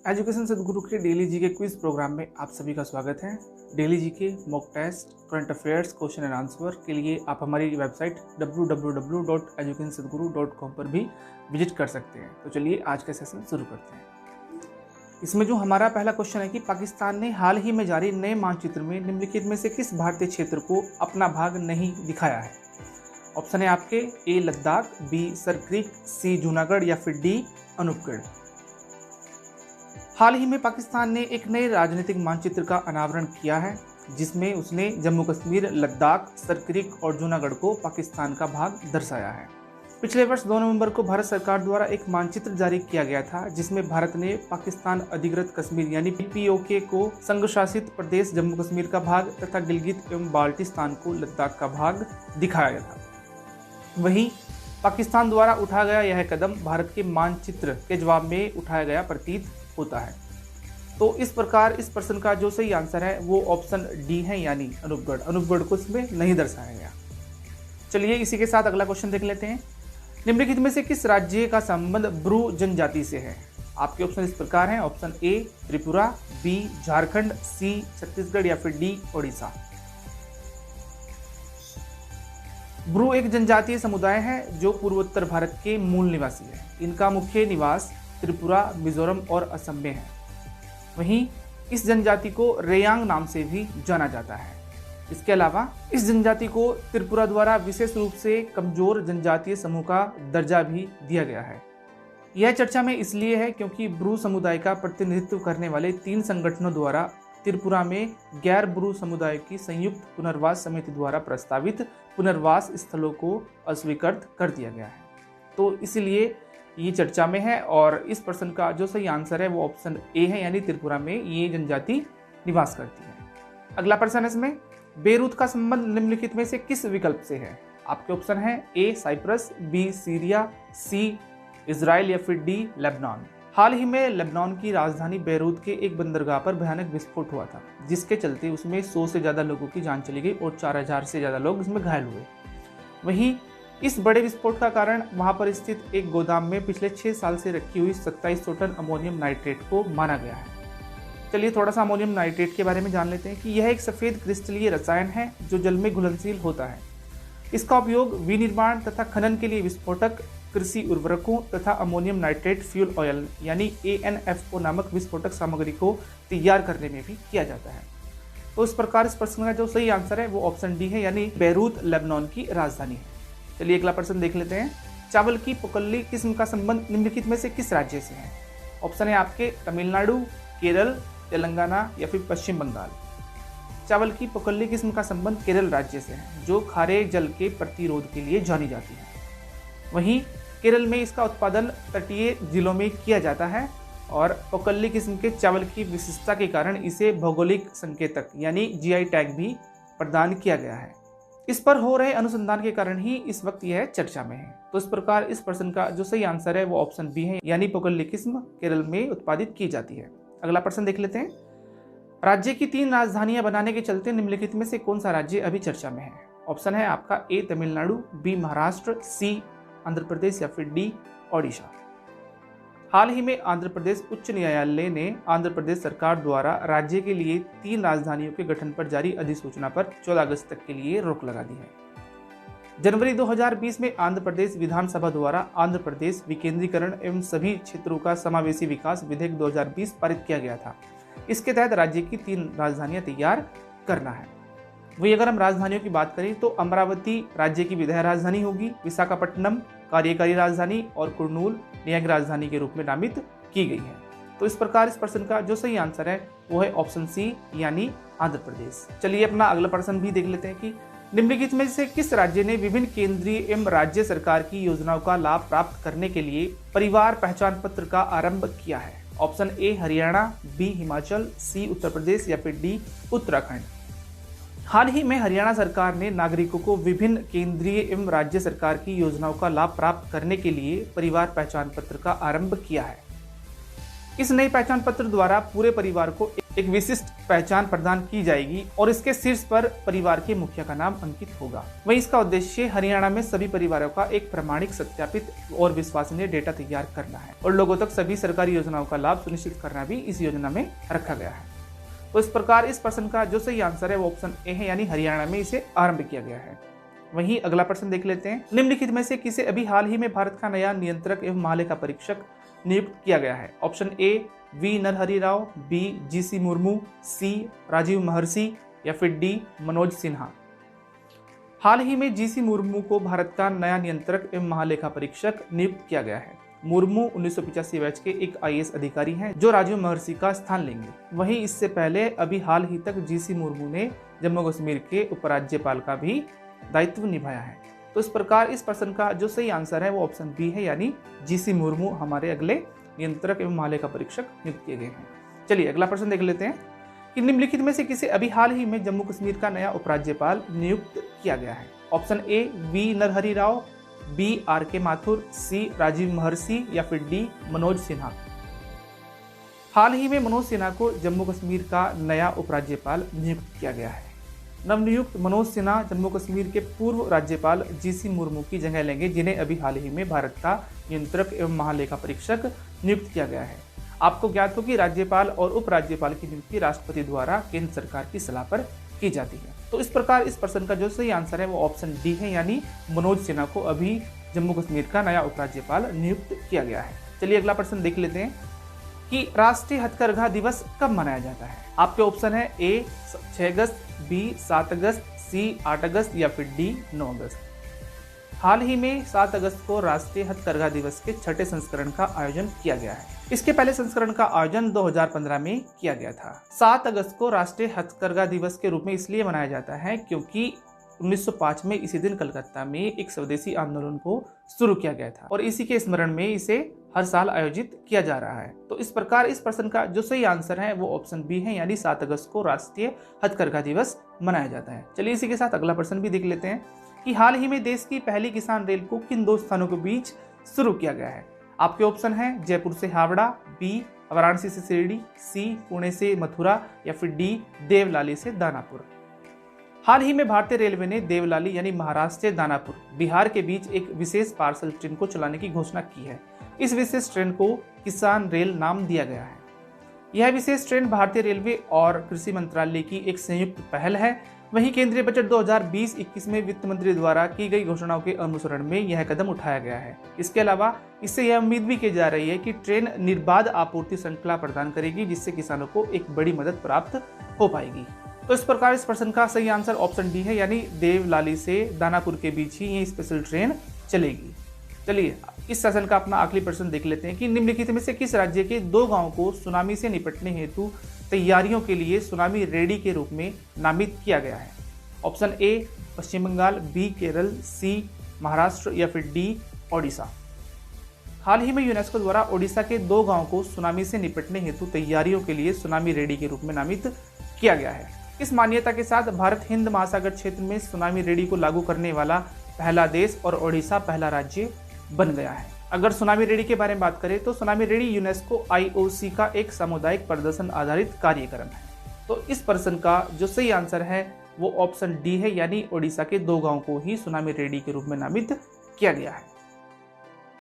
Education सदगुरु के daily GK quiz programme में आप सभी का स्वागत है। Daily GK, mock test, current affairs, question and answer के लिए आप हमारी वेबसाइट www.educationsadguru.com पर भी विजिट कर सकते हैं। तो चलिए आज का सेशन शुरू करते हैं। इसमें जो हमारा पहला क्वेश्चन है कि पाकिस्तान ने हाल ही में जारी नए मानचित्र में निम्नलिखित में से किस भारतीय क्षेत्र को अपना भाग नहीं दिखाया है। ऑप्शन है आपके ए लद्दाख, बी सरक्रिक, सी जूनागढ़ या फिर डी अनूपगढ़। हाल ही में पाकिस्तान ने एक नए राजनीतिक मानचित्र का अनावरण किया है, जिसमें उसने जम्मू कश्मीर, लद्दाख, सरक्रिक और जूनागढ़ को पाकिस्तान का भाग दर्शाया है। पिछले वर्ष 2 नवंबर को भारत सरकार द्वारा एक मानचित्र जारी किया गया था, जिसमें भारत ने पाकिस्तान अधिकृत कश्मीर यानी POK को संघ शासित प्रदेश जम्मू कश्मीर का भाग तथा गिलगित एवं बाल्टिस्तान को लद्दाख का भाग दिखाया गया था। वहीं पाकिस्तान द्वारा उठाया गया यह कदम भारत के मानचित्र के जवाब में उठाया गया प्रतीत होता है। तो इस प्रकार इस प्रश्न का जो सही आंसर है वो ऑप्शन डी है, यानी अनूपगढ़। अनूपगढ़ को इसमें नहीं दर्शाया गया। चलिए इसी के साथ अगला क्वेश्चन देख लेते हैं। निम्नलिखित में से किस राज्य का संबंध ब्रू जनजाति से है। आपके ऑप्शन इस प्रकार हैं। Option A Tripura, B Jharkhand, C Chhattisgarh या फिर डी ओडिशा। ब्रू एक जनजातीय समुदाय है जो पूर्वोत्तर भारत के मूल निवासी है। इनका मुख्य निवास त्रिपुरा, मिजोरम और असम में है। वहीं इस जनजाति को रेयांग नाम से भी जाना जाता है। इसके अलावा इस जनजाति को त्रिपुरा द्वारा विशेष रूप से कमजोर जनजातीय समूह का दर्जा भी दिया गया है। यह चर्चा में इसलिए है क्योंकि ब्रू समुदाय का प्रतिनिधित्व करने वाले 3 संगठनों द्वारा त्रिपुरा में गैर ब्रू समुदाय की संयुक्त पुनर्वास समिति द्वारा प्रस्तावित पुनर्वास स्थलों को अस्वीकृत कर दिया गया है। तो इसलिए ये चर्चा में है और इस प्रश्न का जो सही आंसर है वो ऑप्शन ए है, यानी त्रिपुरा में ये जनजाति निवास करती है। अगला प्रश्न है इसमें, बेरूत का संबंध निम्नलिखित में से किस विकल्प से है। आपके ऑप्शन है A Cyprus, B Syria, C Israel या फिर डी लेबनान। हाल ही में लेबनान की राजधानी बेरूत के एक बंदरगाह पर भयानक विस्फोट हुआ था, जिसके चलते उसमें 100 से ज़्यादा लोगों की जान चली गई और 4000 से ज़्यादा लोग इसमें घायल हुए। वहीं इस बड़े विस्फोट का कारण वहां पर स्थित एक गोदाम में पिछले 6 साल से रखी हुई 2700 टन अमोनियम नाइट्रेट को माना गया है। चलिए थोड़ा सा अमोनियम नाइट्रेट के बारे में जान लेते हैं कि यह एक सफ़ेद क्रिस्टलीय रसायन है जो जल में घुलनशील होता है। इसका उपयोग विनिर्माण तथा खनन के लिए विस्फोटक, कृषि उर्वरकों तथा अमोनियम नाइट्रेट फ्यूल ऑयल यानी ANFO नामक विस्फोटक सामग्री को तैयार करने में भी किया जाता है। तो इस प्रकार इस प्रश्न का जो सही आंसर है वो ऑप्शन डी है, यानी बेरूत लेबनान की राजधानी है। चलिए अगला प्रश्न देख लेते हैं। चावल की पुकल्ली किस्म का संबंध निम्नलिखित में से किस राज्य से है। ऑप्शन है आपके तमिलनाडु, केरल, तेलंगाना या फिर पश्चिम बंगाल। चावल की पुकल्ली किस्म का संबंध केरल राज्य से है, जो खारे जल के प्रतिरोध के लिए जानी जाती है। वहीं केरल में इसका उत्पादन तटीय जिलों में किया जाता है और पुकल्ली किस्म के चावल की विशिष्टता के कारण इसे भौगोलिक संकेतक यानी GI टैग भी प्रदान किया गया है। इस पर हो रहे अनुसंधान के कारण ही इस वक्त यह चर्चा में है। तो इस प्रकार इस प्रश्न का जो सही आंसर है वो ऑप्शन बी है, यानी पुकल्ली किस्म केरल में उत्पादित की जाती है। अगला प्रश्न देख लेते हैं। राज्य की 3 राजधानियां बनाने के चलते निम्नलिखित में से कौन सा राज्य अभी चर्चा में है। ऑप्शन है आपका ए तमिलनाडु, बी महाराष्ट्र, सी आंध्र प्रदेश या फिर डी ओडिशा। हाल ही में आंध्र प्रदेश उच्च न्यायालय ने आंध्र प्रदेश सरकार द्वारा राज्य के लिए 3 राजधानियों के गठन पर जारी अधिसूचना पर 14 अगस्त तक के लिए रोक लगा दी है। जनवरी 2020 में आंध्र प्रदेश विधानसभा द्वारा आंध्र प्रदेश विकेंद्रीकरण एवं सभी क्षेत्रों का समावेशी विकास विधेयक 2020 पारित किया गया था। इसके तहत राज्य की 3 राजधानियां तैयार करना है। वही अगर हम राजधानियों की बात करें तो अमरावती राज्य की विधायी राजधानी होगी, विशाखापट्टनम कार्यकारी राजधानी और कुर्नूल न्यायिक राजधानी के रूप में नामित की गई है। तो इस प्रकार इस प्रश्न का जो सही आंसर है वो है ऑप्शन सी, यानी आंध्र प्रदेश। चलिए अपना अगला प्रश्न भी देख लेते हैं कि निम्नलिखित में से किस राज्य ने विभिन्न केंद्रीय एवं राज्य सरकार की योजनाओं का लाभ प्राप्त करने के लिए परिवार पहचान पत्र का आरंभ किया है। Option A Haryana, B Himachal, C Uttar Pradesh या फिर डी उत्तराखंड। हाल ही में हरियाणा सरकार ने नागरिकों को विभिन्न केंद्रीय एवं राज्य सरकार की योजनाओं का लाभ प्राप्त करने के लिए परिवार पहचान पत्र का आरंभ किया है। इस नए पहचान पत्र द्वारा पूरे परिवार को एक विशिष्ट पहचान प्रदान की जाएगी और इसके शीर्ष पर परिवार के मुखिया का नाम अंकित होगा। वहीं इसका उद्देश्य हरियाणा में सभी परिवारों का एक प्रमाणिक, सत्यापित और विश्वसनीय डेटा तैयार करना है और लोगों तक सभी सरकारी योजनाओं का लाभ सुनिश्चित करना भी इस योजना में रखा गया है। तो इस प्रकार इस प्रश्न का जो सही आंसर है वो ऑप्शन ए है, यानी हरियाणा में इसे आरंभ किया गया है। वहीं अगला प्रश्न देख लेते हैं। निम्नलिखित में से किसे अभी हाल ही में भारत का नया नियंत्रक एवं महालेखा परीक्षक नियुक्त किया गया है? Option A V Narhari Rao, B GC Murmu, C Rajiv Maharishi या फिर डी मनोज सिन्हा। हाल ही में जीसी मुर्मू को भारत का नया नियंत्रक एवं महालेखा परीक्षक नियुक्त किया गया है। मुर्मू 1985 बैच के एक IAS अधिकारी हैं जो राजीव महर्षि का स्थान लेंगे। वहीं इससे पहले अभी हाल ही तक जीसी मुर्मू ने जम्मू कश्मीर के उपराज्यपाल का भी दायित्व निभाया है। तो इस प्रकार इस प्रश्न का जो सही आंसर है वो ऑप्शन बी है, यानी जीसी मुर्मू हमारे अगले नियंत्रक एवं महालेखा परीक्षक नियुक्त किए गए हैं। चलिए अगला प्रश्न देख लेते हैं कि निम्नलिखित में से किसे अभी हाल ही में जम्मू कश्मीर का नया उपराज्यपाल नियुक्त किया गया है? Option A V Narhari Rao, B RK Mathur, C Rajiv Maharishi या फिर डी मनोज सिन्हा। हाल ही में मनोज सिन्हा को जम्मू कश्मीर का नया उपराज्यपाल नियुक्त किया गया है। नवनियुक्त मनोज सिन्हा जम्मू कश्मीर के पूर्व राज्यपाल जीसी मुर्मू की जगह लेंगे, जिन्हें अभी हाल ही में भारत का नियंत्रक एवं महालेखा परीक्षक नियुक्त किया गया है। आपको ज्ञात हो कि राज्यपाल और उपराज्यपाल की नियुक्ति राष्ट्रपति द्वारा केंद्र सरकार की सलाह पर की जाती है। तो इस प्रकार इस प्रश्न का जो सही आंसर है वो ऑप्शन डी है, यानी मनोज सिन्हा को अभी जम्मू कश्मीर का नया उपराज्यपाल नियुक्त किया गया है। चलिए अगला प्रश्न देख लेते हैं कि राष्ट्रीय हथकरघा दिवस कब मनाया जाता है? आपके ऑप्शन है ए 6 अगस्त, बी 7 अगस्त, सी 8 अगस्त या फिर डी 9 अगस्त। हाल ही में 7 अगस्त को राष्ट्रीय हथकरघा दिवस के 6ठे संस्करण का आयोजन किया गया है। इसके पहले संस्करण का आयोजन 2015 में किया गया था। 7 अगस्त को राष्ट्रीय हथकरघा दिवस के रूप में इसलिए मनाया जाता है क्योंकि 1905 में इसी दिन कलकत्ता में एक स्वदेशी आंदोलन को शुरू किया गया था और इसी के स्मरण में इसे हर साल आयोजित किया जा रहा है। तो इस प्रकार इस प्रश्न का जो सही आंसर है वो ऑप्शन बी है, यानी 7 अगस्त को राष्ट्रीय हथकरघा दिवस मनाया जाता है। चलिए इसी के साथ अगला प्रश्न भी देख लेते हैं कि हाल ही में देश की पहली किसान रेल को किन 2 स्थानों के बीच शुरू किया गया है? आपके ऑप्शन है जयपुर से हावड़ा, बी वाराणसी से शिरडी, सी पुणे से मथुरा या फिर डी देवलाली से दानापुर। हाल ही में भारतीय रेलवे ने देवलाली यानी महाराष्ट्र से दानापुर बिहार के बीच एक विशेष पार्सल ट्रेन को चलाने की घोषणा की है। इस विशेष ट्रेन को किसान रेल नाम दिया गया है। यह विशेष ट्रेन भारतीय रेलवे और कृषि मंत्रालय की एक संयुक्त पहल है। वहीं केंद्रीय बजट 2020-21 में वित्त मंत्री द्वारा की गई घोषणाओं के अनुसरण में यह कदम उठाया गया है। इसके अलावा इससे यह उम्मीद भी की जा रही है कि ट्रेन निर्बाध आपूर्ति श्रृंखला प्रदान करेगी, जिससे किसानों को एक बड़ी मदद प्राप्त हो पाएगी। तो इस प्रकार इस प्रश्न का सही आंसर ऑप्शन डी है, यानी देवलाली से दानापुर के बीच ही ये स्पेशल ट्रेन चलेगी। चलिए इस सेशन का अपना आखिरी प्रश्न देख लेते हैं कि निम्नलिखित में से किस राज्य के 2 गांवों को सुनामी से निपटने हेतु तैयारियों के लिए सुनामी रेडी के रूप में नामित किया गया है? Option A Paschim Bengal, B Kerala, C Maharashtra या फिर डी ओडिशा। हाल ही में यूनेस्को द्वारा ओडिशा के 2 गांवों को सुनामी से निपटने हेतु तैयारियों के लिए सुनामी रेडी के रूप में नामित किया गया है। इस मान्यता के साथ भारत हिंद महासागर क्षेत्र में सुनामी रेडी को लागू करने वाला पहला देश और ओडिशा पहला राज्य बन गया है। अगर सुनामी रेडी के बारे में बात करें तो सुनामी रेडी यूनेस्को IOC का एक सामुदायिक प्रदर्शन आधारित कार्यक्रम है। तो इस प्रश्न का जो सही आंसर है वो ऑप्शन डी है, यानी ओडिशा के 2 गांवों को ही सुनामी रेडी के रूप में नामित किया गया है।